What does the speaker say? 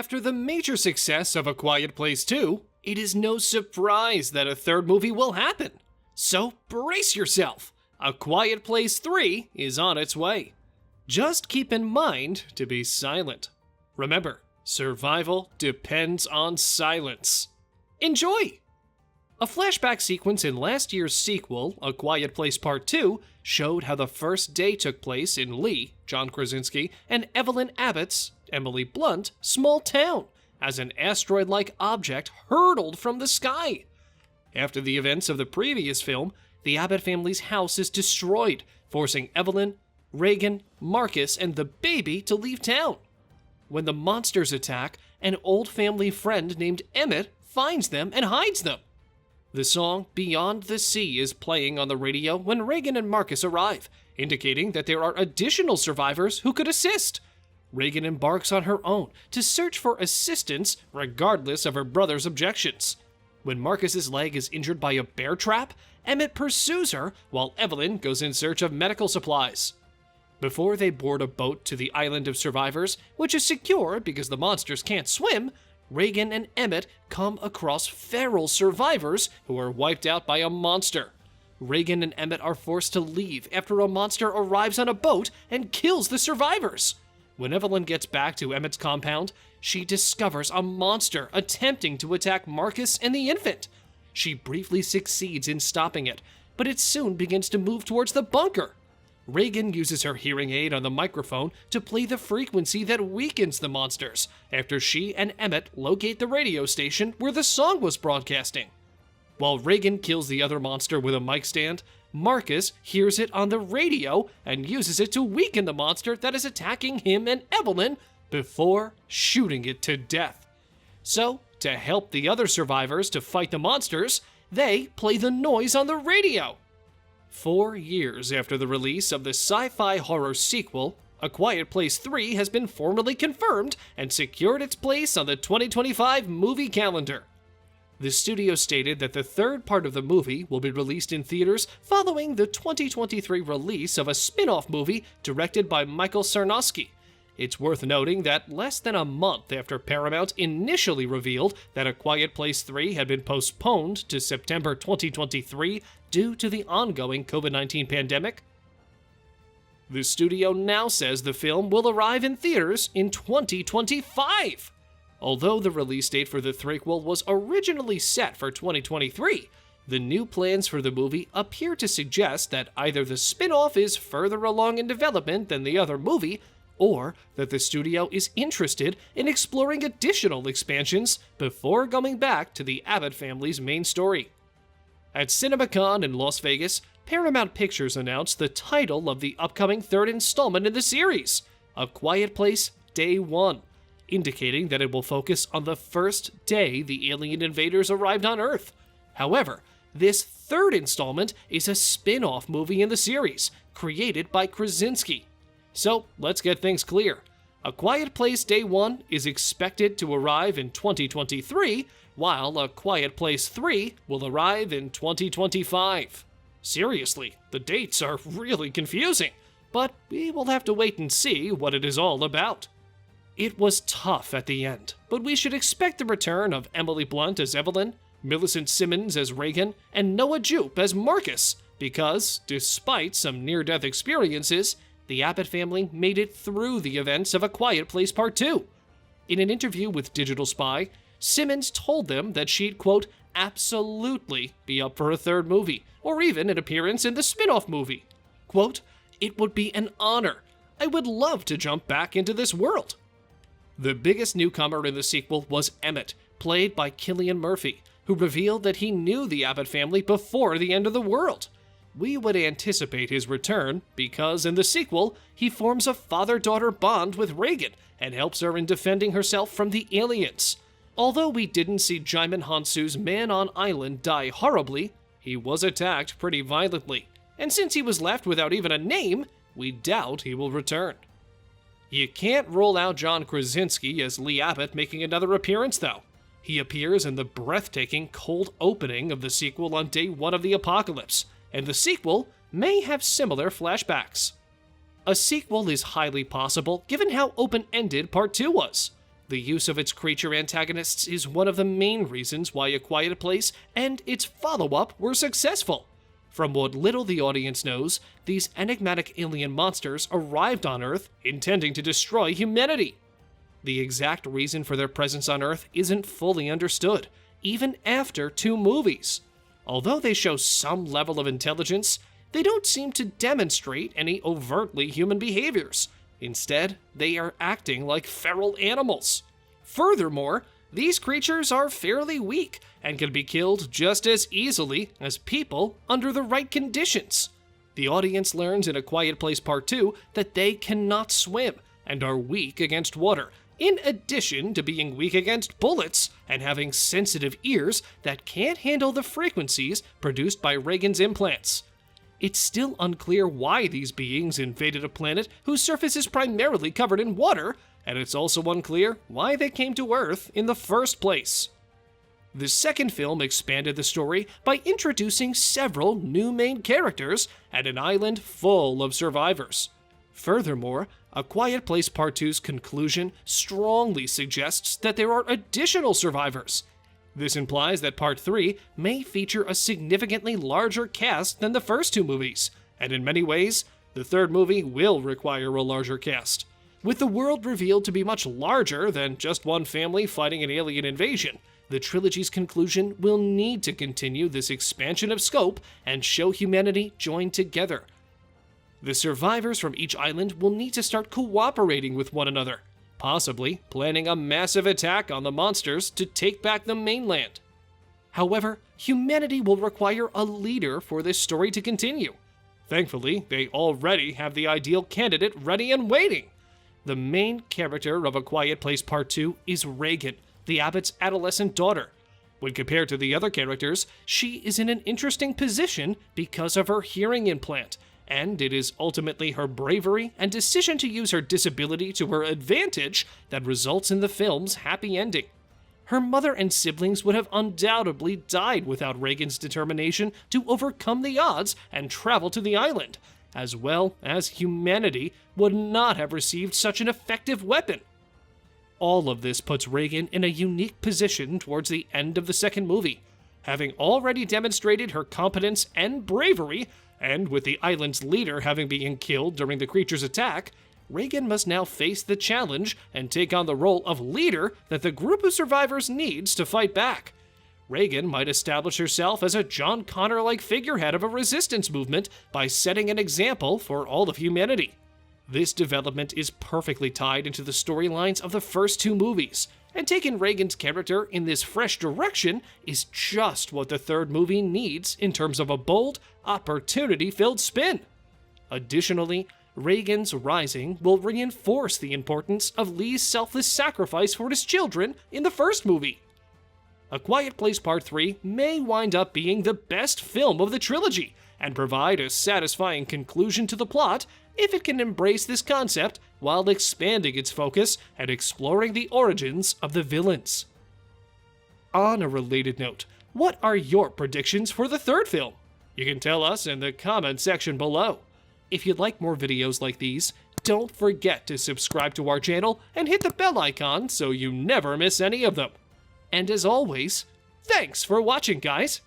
After the major success of A Quiet Place 2, it is no surprise that a third movie will happen. So brace yourself! A Quiet Place 3 is on its way. Just keep in mind to be silent. Remember, survival depends on silence. Enjoy! A flashback sequence in last year's sequel, A Quiet Place Part 2, showed how the first day took place in Lee, John Krasinski, and Evelyn Abbott's, Emily Blunt, small town, as an asteroid-like object hurtled from the sky. After the events of the previous film, the Abbott family's house is destroyed, forcing Evelyn, Reagan, Marcus, and the baby to leave town. When the monsters attack, an old family friend named Emmett finds them and hides them. The song Beyond the Sea is playing on the radio when Reagan and Marcus arrive, indicating that there are additional survivors who could assist. Reagan embarks on her own to search for assistance regardless of her brother's objections. When Marcus's leg is injured by a bear trap, Emmett pursues her while Evelyn goes in search of medical supplies. Before they board a boat to the island of survivors, which is secure because the monsters can't swim, Reagan and Emmett come across feral survivors who are wiped out by a monster. Reagan and Emmett are forced to leave after a monster arrives on a boat and kills the survivors. When Evelyn gets back to Emmett's compound, she discovers a monster attempting to attack Marcus and the infant. She briefly succeeds in stopping it, but it soon begins to move towards the bunker. Reagan uses her hearing aid on the microphone to play the frequency that weakens the monsters after she and Emmett locate the radio station where the song was broadcasting. While Reagan kills the other monster with a mic stand, Marcus hears it on the radio and uses it to weaken the monster that is attacking him and Evelyn before shooting it to death. So, to help the other survivors to fight the monsters, they play the noise on the radio. 4 years after the release of the sci-fi horror sequel, A Quiet Place 3 has been formally confirmed and secured its place on the 2025 movie calendar. The studio stated that the third part of the movie will be released in theaters following the 2023 release of a spin-off movie directed by Michael Sarnowski. It's worth noting that less than a month after Paramount initially revealed that A Quiet Place 3 had been postponed to September 2023 due to the ongoing COVID-19 pandemic, the studio now says the film will arrive in theaters in 2025. Although the release date for the threequel was originally set for 2023, the new plans for the movie appear to suggest that either the spin-off is further along in development than the other movie, or that the studio is interested in exploring additional expansions before going back to the Abbott family's main story. At CinemaCon in Las Vegas, Paramount Pictures announced the title of the upcoming third installment in the series, A Quiet Place Day 1, indicating that it will focus on the first day the alien invaders arrived on Earth. However, this third installment is a spin-off movie in the series, created by Krasinski. So, let's get things clear. A Quiet Place Day 1 is expected to arrive in 2023, while A Quiet Place 3 will arrive in 2025. Seriously, the dates are really confusing, but we will have to wait and see what it is all about. It was tough at the end, but we should expect the return of Emily Blunt as Evelyn, Millicent Simmonds as Reagan, and Noah Jupe as Marcus, because, despite some near-death experiences, the Abbott family made it through the events of A Quiet Place Part 2. In an interview with Digital Spy, Simmonds told them that she'd, quote, absolutely be up for a third movie, or even an appearance in the spin-off movie. Quote, it would be an honor. I would love to jump back into this world. The biggest newcomer in the sequel was Emmett, played by Cillian Murphy, who revealed that he knew the Abbott family before the end of the world. We would anticipate his return because in the sequel, he forms a father-daughter bond with Reagan and helps her in defending herself from the aliens. Although we didn't see Djimon Hounsou's man on island die horribly, he was attacked pretty violently, and since he was left without even a name, we doubt he will return. You can't rule out John Krasinski as Lee Abbott making another appearance, though. He appears in the breathtaking cold opening of the sequel on day 1 of the apocalypse, and the sequel may have similar flashbacks. A sequel is highly possible given how open-ended Part 2 was. The use of its creature antagonists is one of the main reasons why A Quiet Place and its follow-up were successful. From what little the audience knows, these enigmatic alien monsters arrived on Earth intending to destroy humanity. The exact reason for their presence on Earth isn't fully understood, even after 2 movies. Although they show some level of intelligence, they don't seem to demonstrate any overtly human behaviors. Instead, they are acting like feral animals. Furthermore, these creatures are fairly weak and can be killed just as easily as people under the right conditions. The audience learns in A Quiet Place Part 2 that they cannot swim and are weak against water, in addition to being weak against bullets and having sensitive ears that can't handle the frequencies produced by Reagan's implants. It's still unclear why these beings invaded a planet whose surface is primarily covered in water, and it's also unclear why they came to Earth in the first place. The second film expanded the story by introducing several new main characters and an island full of survivors. Furthermore, A Quiet Place Part 2's conclusion strongly suggests that there are additional survivors. This implies that Part 3 may feature a significantly larger cast than the first 2 movies, and in many ways, the third movie will require a larger cast. With the world revealed to be much larger than just one family fighting an alien invasion, the trilogy's conclusion will need to continue this expansion of scope and show humanity joined together. The survivors from each island will need to start cooperating with one another, possibly planning a massive attack on the monsters to take back the mainland. However, humanity will require a leader for this story to continue. Thankfully, they already have the ideal candidate ready and waiting. The main character of A Quiet Place Part 2 is Reagan, the abbot's adolescent daughter. When compared to the other characters, she is in an interesting position because of her hearing implant, and it is ultimately her bravery and decision to use her disability to her advantage that results in the film's happy ending. Her mother and siblings would have undoubtedly died without Reagan's determination to overcome the odds and travel to the island, as well as humanity would not have received such an effective weapon. All of this puts Reagan in a unique position towards the end of the second movie. Having already demonstrated her competence and bravery, and with the island's leader having been killed during the creature's attack, Reagan must now face the challenge and take on the role of leader that the group of survivors needs to fight back. Reagan might establish herself as a John Connor-like figurehead of a resistance movement by setting an example for all of humanity. This development is perfectly tied into the storylines of the first 2 movies, and taking Reagan's character in this fresh direction is just what the third movie needs in terms of a bold, opportunity-filled spin. Additionally, Reagan's rising will reinforce the importance of Lee's selfless sacrifice for his children in the first movie. A Quiet Place Part 3 may wind up being the best film of the trilogy and provide a satisfying conclusion to the plot if it can embrace this concept while expanding its focus and exploring the origins of the villains. On a related note, what are your predictions for the third film? You can tell us in the comment section below. If you'd like more videos like these, don't forget to subscribe to our channel and hit the bell icon so you never miss any of them. And as always, thanks for watching, guys!